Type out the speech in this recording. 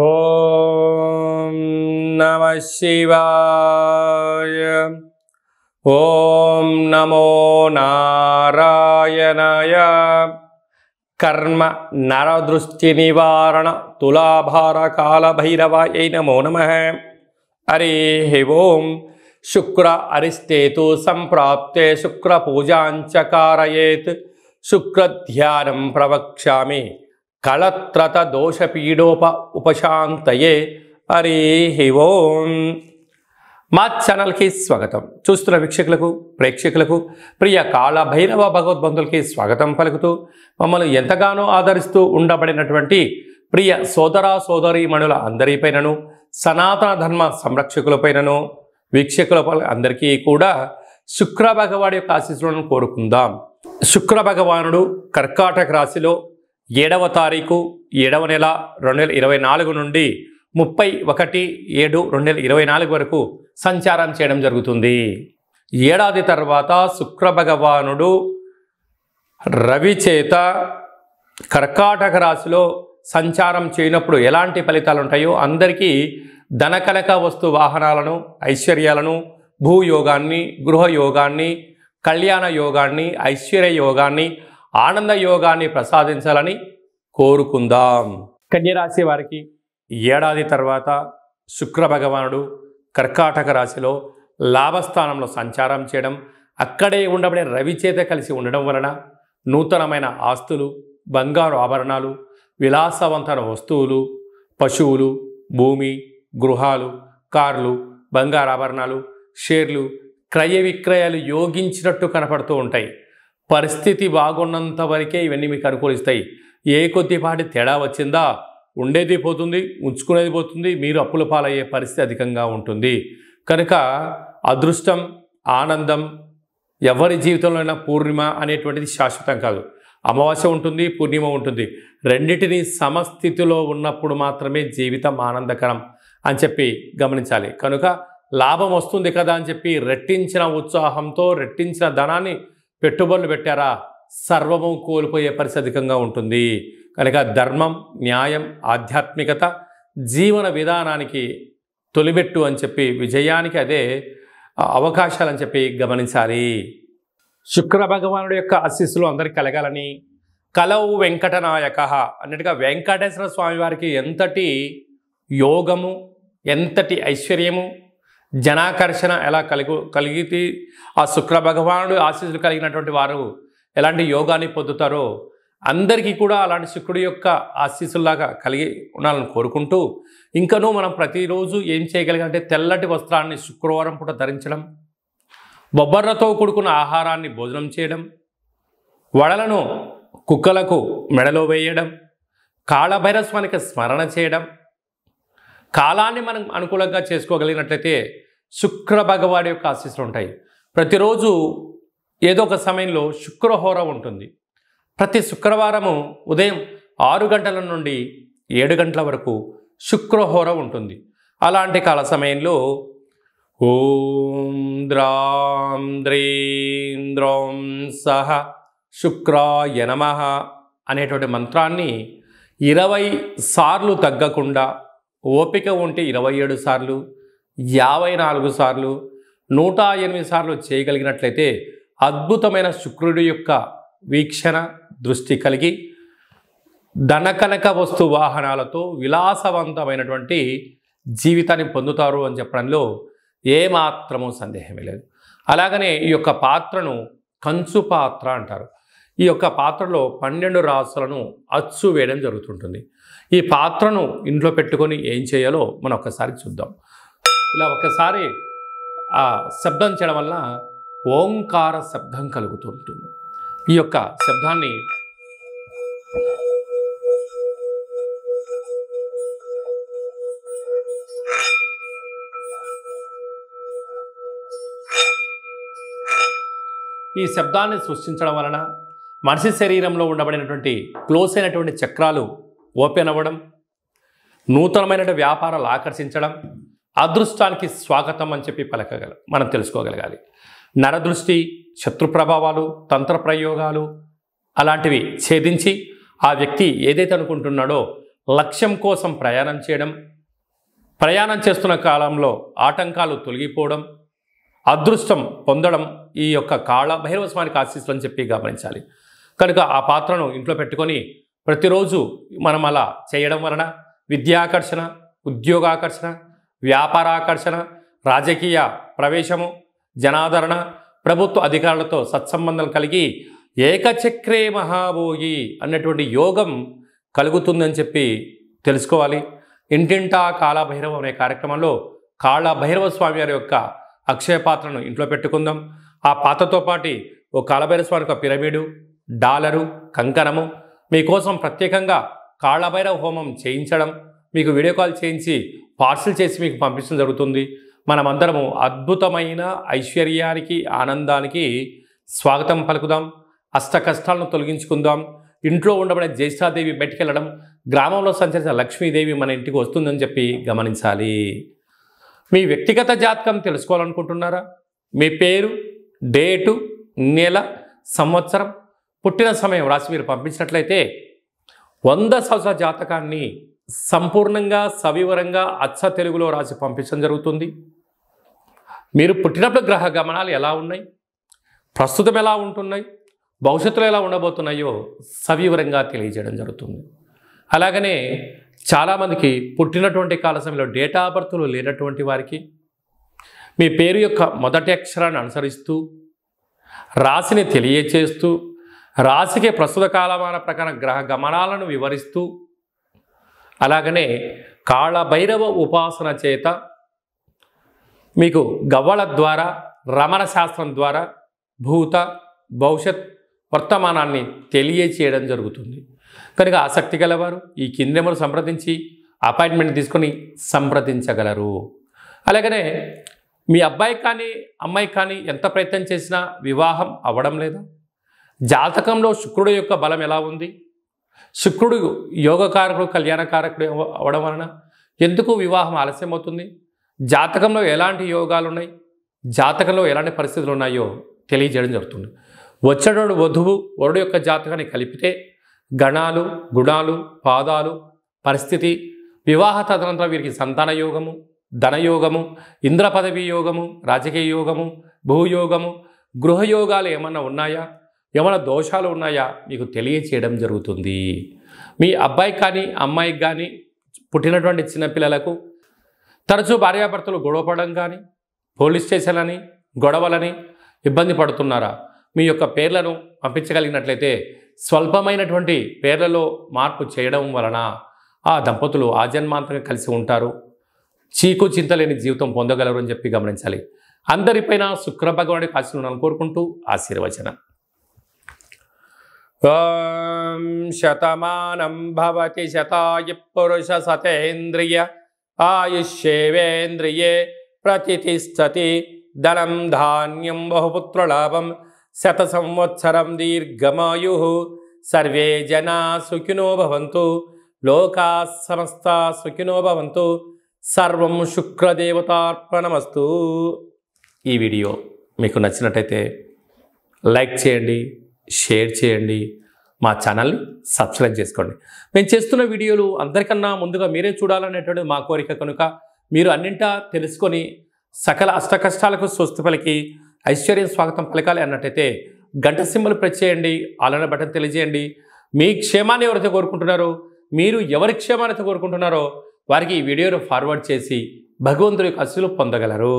ఓం నమః శివాయ. ఓం నమో నారాయణాయ. కర్మ నరదృష్టి నివారణ తులాభార కాల భైరవాయ నమో నమః. హరి ఓం. శుక్ర అరిష్టేతు సంప్రాప్తే శుక్ర పూజాంచ కారయేత్. శుక్రధ్యానం ప్రవక్ష్యామి కళత్రత దోషపీడోప ఉపశాంతయే. హరి ఓం. మా ఛానల్కి స్వాగతం. చూస్తున్న వీక్షకులకు ప్రేక్షకులకు ప్రియ కాళభైరవ భగవద్బంధులకి స్వాగతం పలుకుతూ మమ్మల్ని ఎంతగానో ఆదరిస్తూ ఉండబడినటువంటి ప్రియ సోదర సోదరీమణుల అందరిపైనను సనాతన ధర్మ సంరక్షకులపైనను వీక్షకుల అందరికీ కూడా శుక్ర భగవాడి యొక్క ఆశీస్సులను కోరుకుందాం. శుక్ర భగవానుడు కర్కాటక రాశిలో 7వ తారీఖు 7వ నెల 2024 నుండి 31/7/2024 వరకు సంచారం చేయడం జరుగుతుంది. ఏడాది తర్వాత శుక్ర భగవానుడు రవి చేత కర్కాటక రాశిలో సంచారం చేయనప్పుడు ఎలాంటి ఫలితాలు ఉంటాయో అందరికీ ధనకనక వస్తు వాహనాలను, ఐశ్వర్యాలను, భూయోగాన్ని, గృహయోగాన్ని, కళ్యాణ యోగాన్ని, ఐశ్వర్య యోగాన్ని, ఆనంద యోగాన్ని ప్రసాదించాలని కోరుకుందాం. కన్యరాశి వారికి ఏడాది తర్వాత శుక్ర భగవానుడు కర్కాటక రాశిలో లాభస్థానంలో సంచారం చేయడం, అక్కడే ఉండబడే రవి చేత కలిసి ఉండడం వలన నూతనమైన ఆస్తులు, బంగారు ఆభరణాలు, విలాసవంతమైన వస్తువులు, పశువులు, భూమి, గృహాలు, కార్లు, బంగారు ఆభరణాలు, షేర్లు, క్రయ విక్రయాలు యోగించినట్టు కనపడుతూ ఉంటాయి. పరిస్థితి బాగున్నంత వరకే ఇవన్నీ మీకు అనుకూలిస్తాయి. ఏ కొద్దిపాటి తేడా వచ్చిందా ఉండేది పోతుంది, ఉంచుకునేది పోతుంది, మీరు అప్పుల పాలయ్యే పరిస్థితి అధికంగా ఉంటుంది. కనుక అదృష్టం, ఆనందం ఎవరి జీవితంలోనైనా పూర్ణిమ అనేటువంటిది శాశ్వతం కాదు. అమావాస్య ఉంటుంది, పూర్ణిమ ఉంటుంది. రెండింటినీ సమస్థితిలో ఉన్నప్పుడు మాత్రమే జీవితం ఆనందకరం అని చెప్పి గమనించాలి. కనుక లాభం వస్తుంది కదా అని చెప్పి రెట్టించిన ఉత్సాహంతో రెట్టించిన ధనాన్ని పెట్టుబడులు పెట్టారా సర్వము కోల్పోయే పరిస్థితి అధికంగా ఉంటుంది. కనుక ధర్మం, న్యాయం, ఆధ్యాత్మికత జీవన విధానానికి తొలిబెట్టు అని చెప్పి విజయానికి అదే అవకాశాలని చెప్పి గమనించాలి. శుక్ర భగవానుడి యొక్క ఆశీస్సులు అందరికీ కలగాలని కలవు వెంకటనాయక అన్నట్టుగా వెంకటేశ్వర స్వామి వారికి ఎంతటి యోగము, ఎంతటి ఐశ్వర్యము, జనాకర్షణ ఎలా కలిగితే ఆ శుక్ర భగవానుడు ఆశీస్సులు కలిగినటువంటి వారు ఎలాంటి యోగాన్ని పొందుతారో అందరికీ కూడా అలాంటి శుక్రుడి యొక్క ఆశీస్సుల్లాగా కలిగి ఉండాలని కోరుకుంటూ, ఇంకనూ మనం ప్రతిరోజు ఏం చేయగలిగాలంటే తెల్లటి వస్త్రాన్ని శుక్రవారం పూట ధరించడం, బొబ్బర్లతో కూడుకున్న ఆహారాన్ని భోజనం చేయడం, వడలను కుక్కలకు మెడలో వేయడం, కాళభైరస్వానికి స్మరణ చేయడం, కాలాన్ని మనం అనుకూలంగా చేసుకోగలిగినట్లయితే శుక్ర భగవాడి యొక్క ఆశీస్సులు ఉంటాయి. ప్రతిరోజు ఏదో ఒక సమయంలో శుక్రహోర ఉంటుంది. ప్రతి శుక్రవారము ఉదయం 6 గంటల నుండి 7 గంటల వరకు శుక్రహోర ఉంటుంది. అలాంటి కాల సమయంలో ఓం ద్రాం ద్రీం ద్రౌం సహ శుక్రాయ నమః అనేటువంటి మంత్రాన్ని 20 సార్లు తగ్గకుండా, ఓపిక ఉంటే 27 సార్లు, 54 సార్లు, 108 సార్లు చేయగలిగినట్లయితే అద్భుతమైన శుక్రుడి యొక్క వీక్షణ దృష్టి కలిగి ధనకనక వస్తు వాహనాలతో విలాసవంతమైనటువంటి జీవితాన్ని పొందుతారు అని చెప్పడంలో ఏమాత్రమూ సందేహమే లేదు. అలాగనే ఈ యొక్క పాత్రను కంచు పాత్ర అంటారు. ఈ యొక్క పాత్రలో 12 రాసులను అచ్చు వేయడం జరుగుతుంటుంది. ఈ పాత్రను ఇంట్లో పెట్టుకొని ఏం చేయాలో మనం ఒక్కసారి చూద్దాం. ఇలా ఒక్కసారి ఆ శబ్దం చేయడం వల్ల ఓంకార శబ్దం కలుగుతూ ఉంటుంది. ఈ యొక్క శబ్దాన్ని సృష్టించడం వలన మనిషి శరీరంలో ఉండబడినటువంటి క్లోజ్ అయినటువంటి చక్రాలు ఓపెన్ అవ్వడం, నూతనమైన వ్యాపారాలు ఆకర్షించడం, అదృష్టానికి స్వాగతం అని చెప్పి మనం తెలుసుకోగలగాలి. నరదృష్టి, శత్రు ప్రభావాలు, తంత్ర ప్రయోగాలు అలాంటివి ఛేదించి ఆ వ్యక్తి ఏదైతే అనుకుంటున్నాడో లక్ష్యం కోసం ప్రయాణం చేయడం, ప్రయాణం చేస్తున్న కాలంలో ఆటంకాలు తొలగిపోవడం, అదృష్టం పొందడం ఈ యొక్క కాళభైరవ స్వామికి ఆశీస్సులు అని చెప్పి గమనించాలి. కనుక ఆ పాత్రను ఇంట్లో పెట్టుకొని ప్రతిరోజు మనం అలా చేయడం వలన విద్యాకర్షణ, ఉద్యోగాకర్షణ, వ్యాపారాకర్షణ, రాజకీయ ప్రవేశము, జనాదరణ, ప్రభుత్వ అధికారులతో సత్సంబంధం కలిగి ఏకచక్రే మహాభోగి అన్నటువంటి యోగం కలుగుతుందని చెప్పి తెలుసుకోవాలి. ఇంటింటా కాళభైరవం అనే కార్యక్రమంలో కాళభైరవ స్వామి వారి యొక్క అక్షయ పాత్రను ఇంట్లో పెట్టుకుందాం. ఆ పాత్రతో పాటు ఓ కాళభైరవ స్వామి యొక్క పిరమిడు, డాలరు, కంకణము మీకోసం ప్రత్యేకంగా కాళభైరవ హోమం చేయించడం, మీకు వీడియో కాల్ చేయించి పార్సిల్ చేసి మీకు పంపించడం జరుగుతుంది. మనమందరము అద్భుతమైన ఐశ్వర్యానికి, ఆనందానికి స్వాగతం పలుకుదాం. అష్ట కష్టాలను తొలగించుకుందాం. ఇంట్లో ఉండబడే జ్యేష్ఠాదేవి బయటికెళ్ళడం, గ్రామంలో సంచరించిన లక్ష్మీదేవి మన ఇంటికి వస్తుందని చెప్పి గమనించాలి. మీ వ్యక్తిగత జాతకం తెలుసుకోవాలనుకుంటున్నారా? మీ పేరు, డేటు, నెల, సంవత్సరం, పుట్టిన సమయం రాసి మీరు పంపించినట్లయితే 100 సంవత్సరాల జాతకాన్ని సంపూర్ణంగా సవివరంగా అచ్చ తెలుగులో రాసి పంపించడం జరుగుతుంది. మీరు పుట్టినప్పుడు గ్రహ గమనాలు ఎలా ఉన్నాయి, ప్రస్తుతం ఎలా ఉంటున్నాయి, భవిష్యత్తులో ఎలా ఉండబోతున్నాయో సవివరంగా తెలియజేయడం జరుగుతుంది. అలాగనే చాలామందికి పుట్టినటువంటి కాల సమయంలో డేటా ఆఫ్ బర్త్లు లేనటువంటి వారికి మీ పేరు యొక్క మొదటి అక్షరాన్ని అనుసరిస్తూ రాశిని తెలియచేస్తూ రాశికి ప్రస్తుత కాలమాన ప్రకారం గ్రహ గమనాలను వివరిస్తూ అలాగనే కాళభైరవ ఉపాసన చేత మీకు గవ్వల ద్వారా, రమణ శాస్త్రం ద్వారా భూత, భవిష్యత్, వర్తమానాన్ని తెలియచేయడం జరుగుతుంది. కనుక ఆసక్తి గలవారు ఈ కింది నెంబర్ సంప్రదించి అపాయింట్మెంట్ తీసుకొని సంప్రదించగలరు. అలాగనే మీ అబ్బాయి కానీ అమ్మాయి కానీ ఎంత ప్రయత్నం చేసినా వివాహం అవ్వడం లేదా? జాతకంలో శుక్రుడు యొక్క బలం ఎలా ఉంది? శుక్రుడు యోగకారకుడు, కళ్యాణకారకుడు అవ్వడం వలన ఎందుకు వివాహం ఆలస్యం అవుతుంది? జాతకంలో ఎలాంటి యోగాలు ఉన్నాయి, జాతకంలో ఎలాంటి పరిస్థితులు ఉన్నాయో తెలియజేయడం జరుగుతుంది. వచ్చేటోడు వధువు, వరుడు యొక్క జాతకాన్ని కలిపితే గణాలు, గుణాలు, పాదాలు, పరిస్థితి, వివాహ తదనంతరం వీరికి సంతాన యోగము, ధనయోగము, ఇంద్ర పదవి యోగము, రాజకీయ యోగము, భూయోగము, గృహయోగాలు ఏమన్నా ఉన్నాయా, ఏమైనా దోషాలు ఉన్నాయా మీకు తెలియచేయడం జరుగుతుంది. మీ అబ్బాయికి కానీ అమ్మాయికి కానీ పుట్టినటువంటి చిన్నపిల్లలకు తరచూ భార్యాభర్తలు గొడవపడడం కానీ, పోలీస్ స్టేషన్లని, గొడవలని ఇబ్బంది పడుతున్నారా? మీ యొక్క పేర్లను పంపించగలిగినట్లయితే స్వల్పమైనటువంటి పేర్లలో మార్పు చేయడం వలన ఆ దంపతులు ఆజన్మాంతంగా కలిసి ఉంటారు, చీకు చింతలేని జీవితం పొందగలరు అని చెప్పి గమనించాలి. అందరిపైన శుక్ర భగవానుడి ఆశీర్వాదాలను కోరుకుంటూ ఆశీర్వచనం. ఓం శతమానం భవతి శతాయు పురుష సతేంద్రియ ఆయుష్యేవేంద్రియే ప్రతిష్టతి ధనం ధాన్యం బహుపుత్రలాభం శత సంవత్సరం దీర్ఘమాయు సర్వే జనా సుఖినో భవంతు లోకా సమస్తా సుఖినో భవంతు సర్వం శుక్రదేవతార్పణమస్తు. ఈ వీడియో మీకు నచ్చినట్టయితే లైక్ చేయండి, షేర్ చేయండి, మా ఛానల్ని సబ్స్క్రైబ్ చేసుకోండి. మేము చేస్తున్న వీడియోలు అందరికన్నా ముందుగా మీరే చూడాలనేటువంటి మా కోరిక. కనుక మీరు అన్నింటా తెలుసుకొని సకల అష్టకష్టాలకు స్వస్తి పలికి ఐశ్వర్యం స్వాగతం పలకాలి అన్నట్టయితే గంట సింబల్ ప్రెస్ చేయండి, అలానే బటన్ తెలియజేయండి. మీ క్షేమాన్ని ఎవరైతే కోరుకుంటున్నారో, మీరు ఎవరి క్షేమాన్ని కోరుకుంటున్నారో వారికి ఈ వీడియోను ఫార్వర్డ్ చేసి భగవంతుడి యొక్క ఆశీస్సులు పొందగలరు.